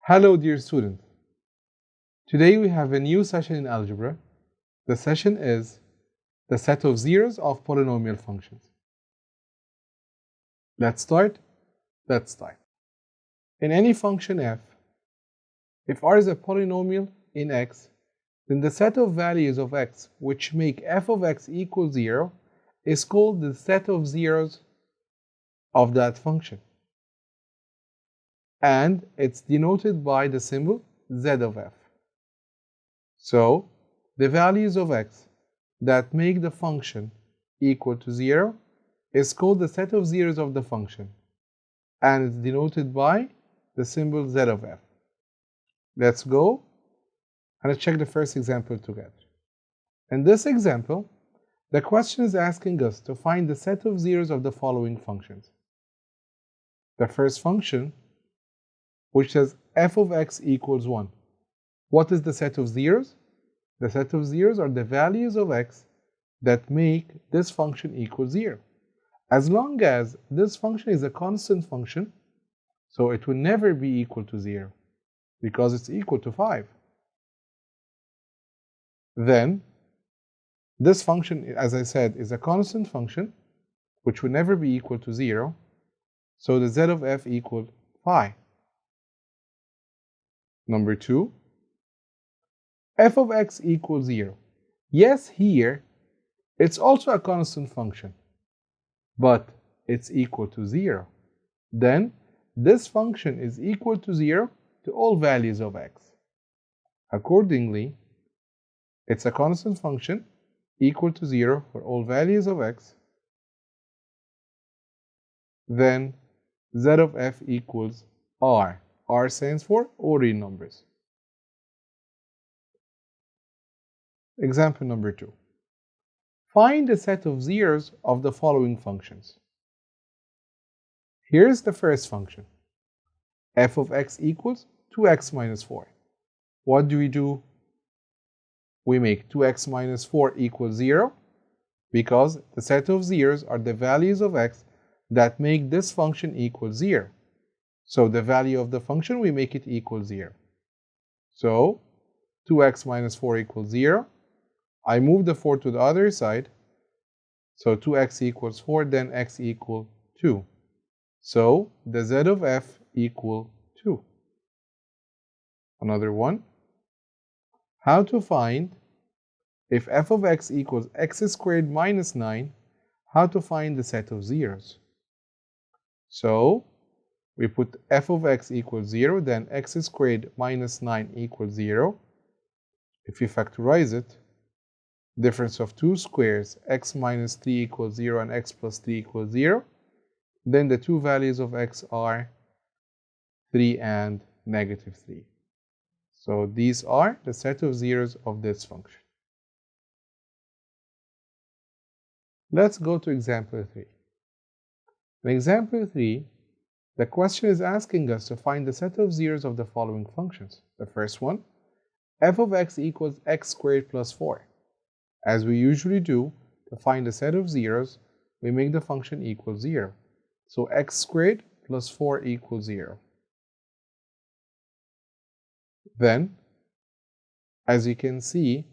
Hello dear student. Today we have a new session in algebra. The session is the set of zeros of polynomial functions. Let's start. In any function f, if r is a polynomial in x, then the set of values of x which make f of x equal 0 is called the set of zeros of that function. And it's denoted by the symbol z of f. So, the values of x that make the function equal to 0 is called the set of zeros of the function, and it's denoted by the symbol z of f. Let's go and let's check the first example together. In this example, the question is asking us to find the set of zeros of the following functions. The first function, which says f of x equals 1. What is the set of zeros? The set of zeros are the values of x that make this function equal 0. As long as this function is a constant function, so it will never be equal to 0 because it's equal to 5. Then this function, as I said, is a constant function which will never be equal to 0, so the z of f equals 5. Number 2, f of x equals 0. Yes, here it's also a constant function, but it's equal to 0. Then this function is equal to 0 to all values of x. Accordingly, it's a constant function equal to 0 for all values of x. Then z of f equals r. R stands for all real numbers. Example number 2. Find the set of zeros of the following functions. Here's the first function. F of x equals 2x minus 4. What do? We make 2x minus 4 equals 0 because the set of zeros are the values of x that make this function equal 0. So the value of the function, we make it equal 0. So 2x minus 4 equals 0. I move the 4 to the other side. So 2x equals 4, then x equals 2. So the z of f equals 2. Another one. How to find if f of x equals x squared minus 9, how to find the set of zeros? So we put f of x equals 0, then x squared minus 9 equals 0. If you factorize it, difference of two squares, x minus 3 equals 0 and x plus 3 equals 0. Then the two values of x are 3 and negative 3. So these are the set of zeros of this function. Let's go to example 3. In example 3, the question is asking us to find the set of zeros of the following functions. The first one, f of x equals x squared plus 4. As we usually do, to find the set of zeros, we make the function equal 0. So x squared plus 4 equals 0. Then, as you can see,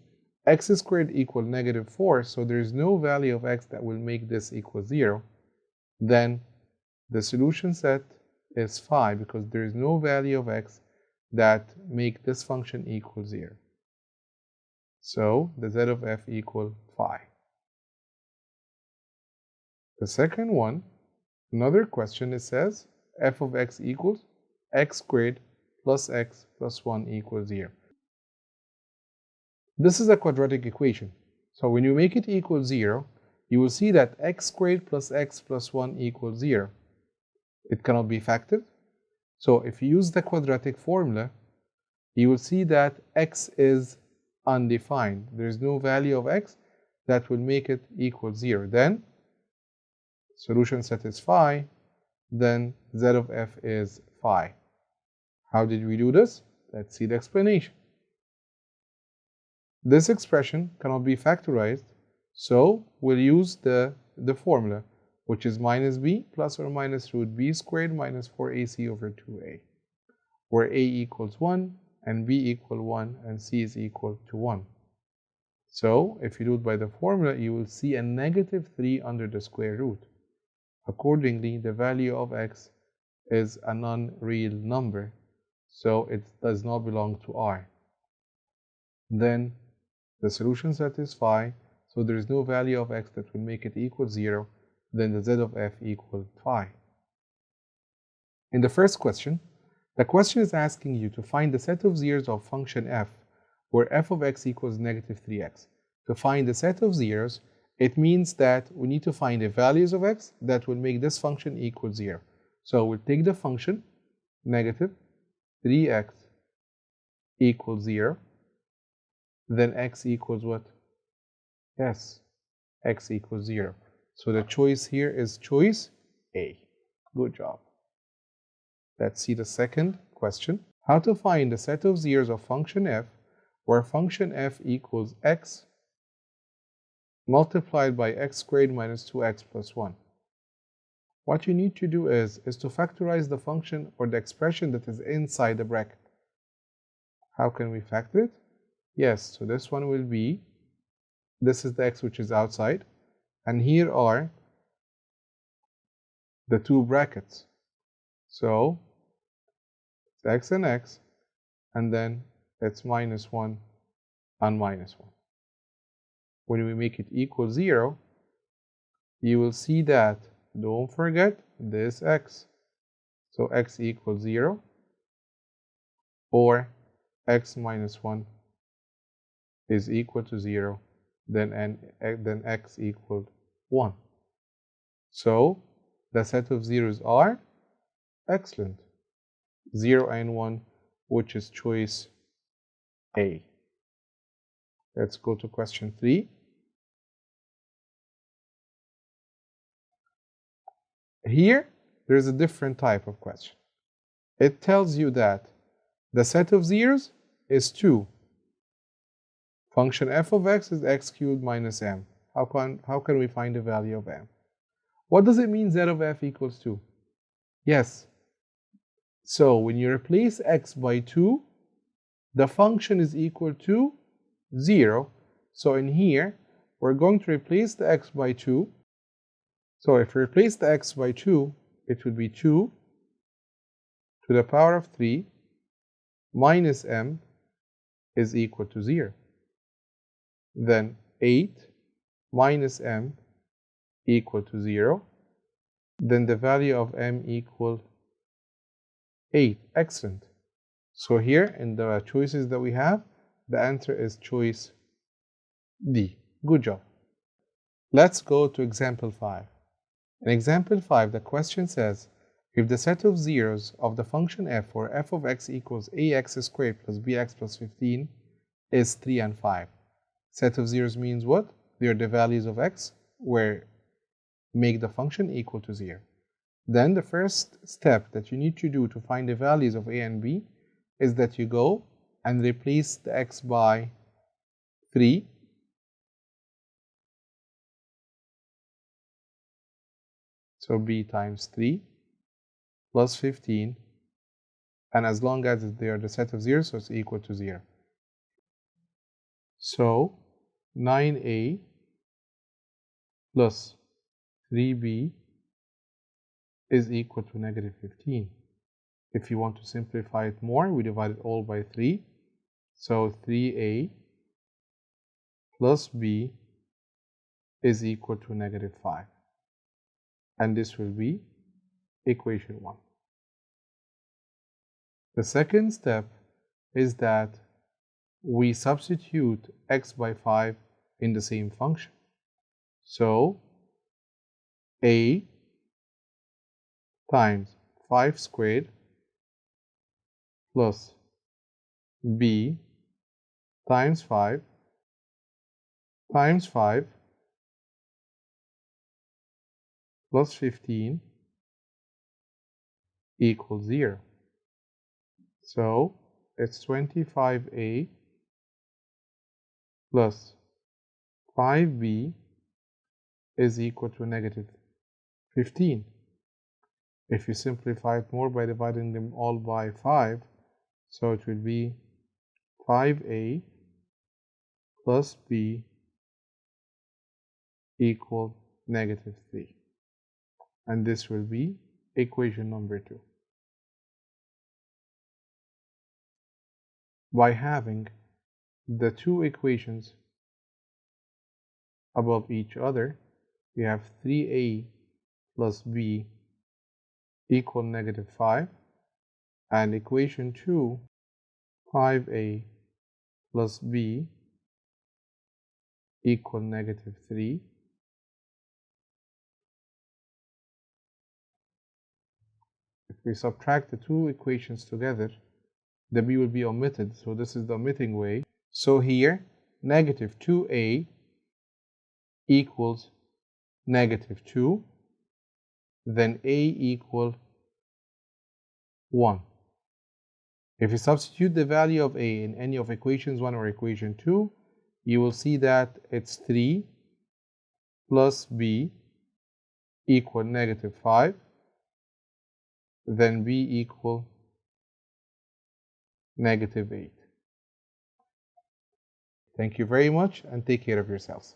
x squared equals negative 4, so there is no value of x that will make this equal 0. Then the solution set is 5 because there is no value of x that make this function equal 0. So the z of f equals 5. The second one, another question, it says f of x equals x squared plus x plus 1 equals 0. This is a quadratic equation. So when you make it equal 0, you will see that x squared plus x plus 1 equals 0. It cannot be factored. So if you use the quadratic formula, you will see that x is undefined. There is no value of x that will make it equal 0. Then solution set is phi. Then z of f is phi. How did we do this? Let's see the explanation. This expression cannot be factorized, so we'll use the formula, which is minus b plus or minus root b squared minus 4ac over 2a. where a equals 1 and b equal 1 and c is equal to 1. So if you do it by the formula, you will see a negative 3 under the square root. Accordingly, the value of x is a non-real number, so it does not belong to R. Then the solution satisfy, so there is no value of x that will make it equal 0, then the z of f equals phi. In the first question, the question is asking you to find the set of zeros of function f, where f of x equals negative 3x. To find the set of zeros, it means that we need to find the values of x that will make this function equal 0. So we'll take the function negative 3x equals 0, then x equals what? Yes, x equals 0. So the choice here is choice A. Good job. Let's see the second question. How to find the set of zeros of function f, where function f equals x multiplied by x squared minus 2x plus 1. What you need to do is to factorize the function or the expression that is inside the bracket. How can we factor it? Yes, so this one will be, this is the x which is outside, and here are the two brackets. So it's x and then it's minus 1 and minus 1. When we make it equal 0, you will see that, don't forget this x. So x equals 0 or x minus 1 is equal to 0, then x equals 1. So the set of zeros are excellent. 0 and 1, which is choice A. Let's go to question 3. Here, there's a different type of question. It tells you that the set of zeros is 2. Function f of x is x cubed minus m. How can we find the value of m? What does it mean z of f equals 2? Yes. So when you replace x by 2, the function is equal to 0. So in here, we're going to replace the x by 2. So if we replace the x by 2, it would be 2 to the power of 3 minus m is equal to 0. Then 8 minus m equal to 0. Then the value of m equal 8. Excellent. So here in the choices that we have, the answer is choice D. Good job. Let's go to example 5. In example 5, the question says, if the set of zeros of the function f, where f of x equals ax squared plus bx plus 15 is 3 and 5. Set of zeros means what? They are the values of x where make the function equal to 0. Then the first step that you need to do to find the values of a and b is that you go and replace the x by 3. So b times 3 plus 15, and as long as they are the set of zeros, so it's equal to 0. So 9a plus 3b is equal to negative 15. If you want to simplify it more, we divide it all by 3. So 3a plus b is equal to negative 5. And this will be equation 1. The second step is that we substitute x by 5 in the same function. So a times 5 squared plus b times 5 times 5 plus 15 equals 0. So it's 25a plus 5b is equal to negative 15. If you simplify it more by dividing them all by 5, So it will be 5a plus b equal negative 3. And this will be equation number 2. By having the two equations above each other, we have 3a plus b equal negative 5, and equation 2, 5a plus b equal negative 3. If we subtract the two equations together, the b will be omitted, so this is the omitting way. So here, negative 2a equals negative 2, then a equal 1. If you substitute the value of a in any of equations 1 or equation 2, you will see that it's 3 plus b equal negative 5, then b equal negative 8. Thank you very much and take care of yourselves.